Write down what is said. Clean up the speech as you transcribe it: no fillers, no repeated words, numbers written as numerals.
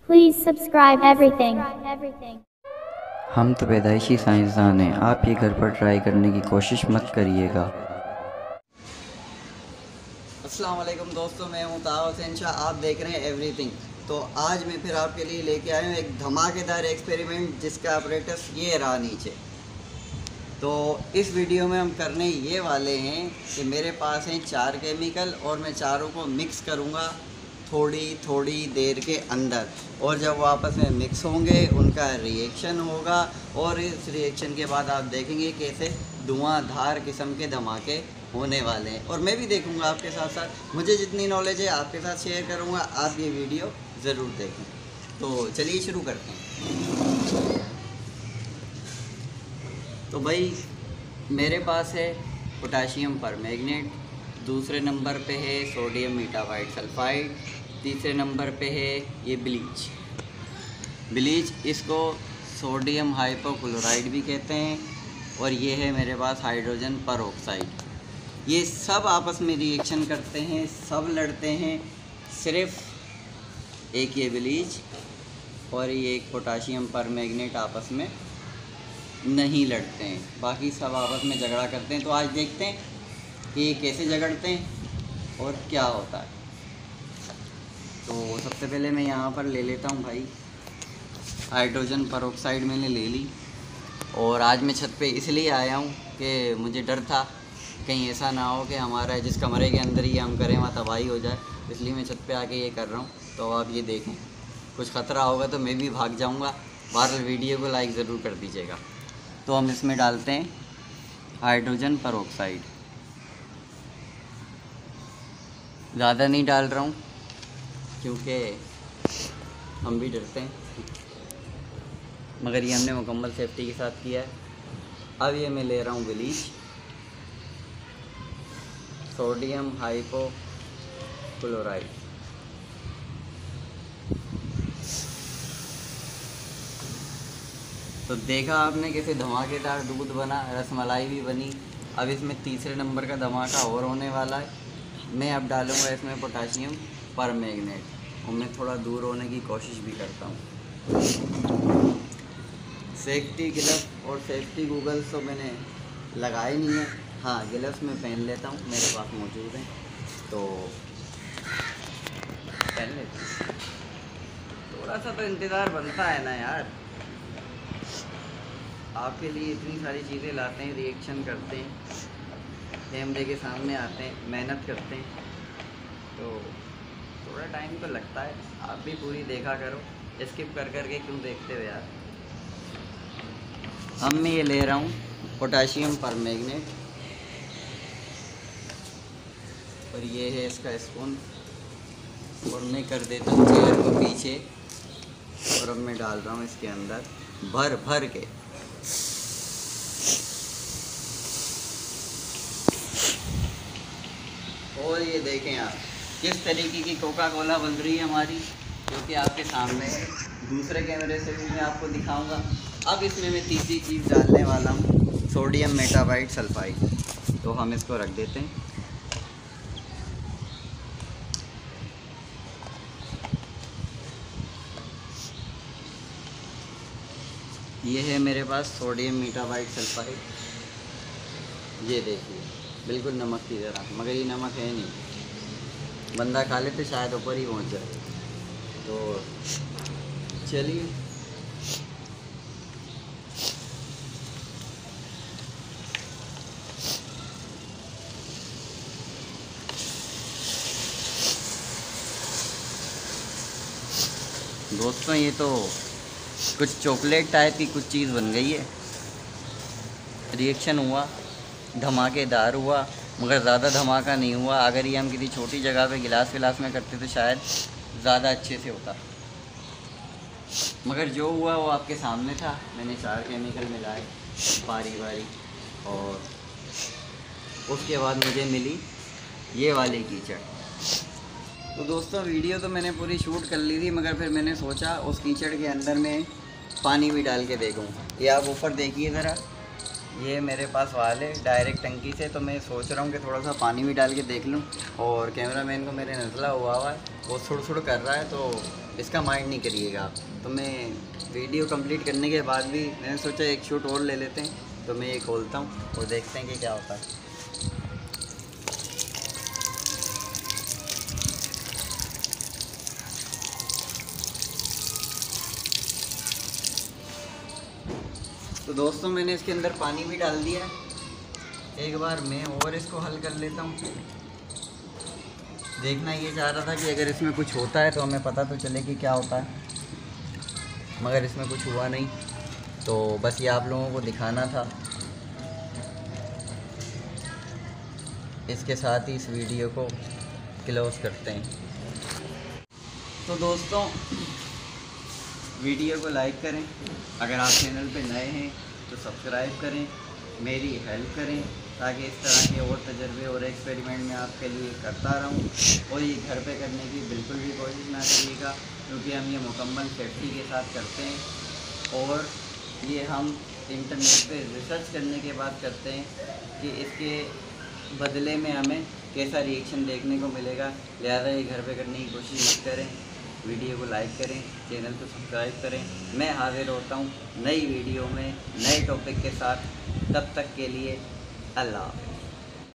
Please subscribe everything. हम तो पैदाइशी साइंसदान हैं, आप ये घर पर ट्राई करने की कोशिश मत करिएगा। अस्सलाम वालेकुम दोस्तों, मैं हूं ताहा हुसैन शाह, आप देख रहे हैं एवरीथिंग। तो आज मैं फिर आपके लिए लेके आया हूं एक धमाकेदार एक्सपेरिमेंट जिसका ऑपरेटस ये रहा नीचे। तो इस वीडियो में हम करने ये वाले हैं कि मेरे पास हैं 4 केमिकल और मैं चारों को मिक्स करूँगा थोड़ी देर के अंदर, और जब वो आपस में मिक्स होंगे उनका रिएक्शन होगा और इस रिएक्शन के बाद आप देखेंगे कैसे धुआंधार किस्म के धमाके होने वाले हैं। और मैं भी देखूंगा आपके साथ साथ, मुझे जितनी नॉलेज है आपके साथ शेयर करूंगा, आप ये वीडियो ज़रूर देखें। तो चलिए शुरू करते हैं। तो भाई मेरे पास है पोटाशियम परमैंगनेट, दूसरे नंबर पे है सोडियम मेटाबाइट सल्फाइड, तीसरे नंबर पे है ये ब्लीच, इसको सोडियम हाइपोक्लोराइड भी कहते हैं, और ये है मेरे पास हाइड्रोजन परऑक्साइड। ये सब आपस में रिएक्शन करते हैं, सब लड़ते हैं, सिर्फ एक ये ब्लीच और ये एक पोटाशियम परमैंगनेट आपस में नहीं लड़ते हैं, बाकी सब आपस में झगड़ा करते हैं। तो आज देखते हैं कि ये कैसे झगड़ते हैं और क्या होता है। तो सबसे पहले मैं यहाँ पर ले लेता हूँ भाई हाइड्रोजन परऑक्साइड, मैंने ले ली। और आज मैं छत पे इसलिए आया हूँ कि मुझे डर था कहीं ऐसा ना हो कि हमारा जिस कमरे के अंदर ही हम करें वहाँ तबाही हो जाए, इसलिए मैं छत पे आके ये कर रहा हूँ। तो आप ये देखें, कुछ ख़तरा होगा तो मैं भी भाग जाऊँगा। बहरहाल वीडियो को लाइक ज़रूर कर दीजिएगा। तो हम इसमें डालते हैं हाइड्रोजन परऑक्साइड, ज़्यादा नहीं डाल रहा हूँ क्योंकि हम भी डरते हैं, मगर ये हमने मुकम्मल सेफ्टी के साथ किया है। अब ये मैं ले रहा हूँ ब्लीच, सोडियम हाइपोक्लोराइड, तो देखा आपने कैसे धमाकेदार दूध बना, रसमलाई भी बनी। अब इसमें तीसरे नंबर का धमाका और होने वाला है। मैं अब डालूँगा इसमें पोटाशियम परमैंगनेट, और मैं थोड़ा दूर होने की कोशिश भी करता हूँ। सेफ्टी ग्लव्स और सेफ्टी गूगल्स तो मैंने लगाए नहीं है, हाँ ग्लव्स मैं पहन लेता हूँ, मेरे पास मौजूद हैं तो पहन लेता हूँ। थोड़ा सा तो इंतज़ार बनता है ना यार, आपके लिए इतनी सारी चीज़ें लाते हैं, रिएक्शन करते हैं, कैमरे के सामने आते हैं, मेहनत करते हैं, तो थोड़ा टाइम तो लगता है। आप भी पूरी देखा करो, स्किप कर के क्यों देखते हो यार। अब मैं ये ले रहा हूँ पोटाशियम परमैंगनेट, और ये है इसका स्पून, और मैं कर देता हूँ चेयर को पीछे, और अब मैं डाल रहा हूँ इसके अंदर भर के। और ये देखें आप किस तरीके की कोका कोला बन रही है हमारी, जो कि आपके सामने है। दूसरे कैमरे से भी मैं आपको दिखाऊंगा। अब इसमें मैं तीसरी चीज़ डालने वाला हूँ सोडियम मेटाबाइट सल्फाइड, तो हम इसको रख देते हैं। ये है मेरे पास सोडियम मेटाबाइट सल्फाइड, ये देखिए बिल्कुल नमक की तरह, मगर ये नमक है नहीं, बंदा खा ले तो शायद ऊपर ही पहुंच जाए। तो चलिए दोस्तों, ये तो कुछ चॉकलेट टाइप की कुछ चीज़ बन गई है। रिएक्शन हुआ, धमाकेदार हुआ, मगर ज़्यादा धमाका नहीं हुआ। अगर ये हम किसी छोटी जगह पे गिलास विलास में करते तो शायद ज़्यादा अच्छे से होता, मगर जो हुआ वो आपके सामने था। मैंने 4 केमिकल मिलाए बारी, और उसके बाद मुझे मिली ये वाली कीचड़। तो दोस्तों वीडियो तो मैंने पूरी शूट कर ली थी, मगर फिर मैंने सोचा उस कीचड़ के अंदर में पानी भी डाल के देखूँ। ये आप ऊपर देखिए ज़रा, ये मेरे पास वाल है डायरेक्ट टंकी से, तो मैं सोच रहा हूँ कि थोड़ा सा पानी भी डाल के देख लूँ। और कैमरामैन को मेरे नज़ला हुआ है, वो सुड़ सुड़ कर रहा है, तो इसका माइंड नहीं करिएगा आप। तो मैं वीडियो कंप्लीट करने के बाद भी मैंने सोचा एक शूट और ले लेते हैं, तो मैं ये खोलता हूँ और देखते हैं कि क्या होता है। तो दोस्तों मैंने इसके अंदर पानी भी डाल दिया है, एक बार मैं और इसको हल कर लेता हूँ। देखना ये चाह रहा था कि अगर इसमें कुछ होता है तो हमें पता तो चले कि क्या होता है, मगर इसमें कुछ हुआ नहीं, तो बस ये आप लोगों को दिखाना था। इसके साथ ही इस वीडियो को क्लोज़ करते हैं। तो दोस्तों वीडियो को लाइक करें, अगर आप चैनल पे नए हैं तो सब्सक्राइब करें, मेरी हेल्प करें, ताकि इस तरह के और तजर्बे और एक्सपेरिमेंट मैं आपके लिए करता रहूं। और ये घर पे करने की बिल्कुल भी कोशिश ना करिएगा, क्योंकि हम ये मुकम्मल सेफ्टी के साथ करते हैं और ये हम इंटरनेट पे रिसर्च करने के बाद करते हैं कि इसके बदले में हमें कैसा रिएक्शन देखने को मिलेगा। लिहाजा ये घर पे करने की कोशिश मत करें। वीडियो को लाइक करें, चैनल को सब्सक्राइब करें। मैं हाजिर होता हूँ नई वीडियो में नए टॉपिक के साथ। तब तक के लिए अल्लाह हाफ़िज़।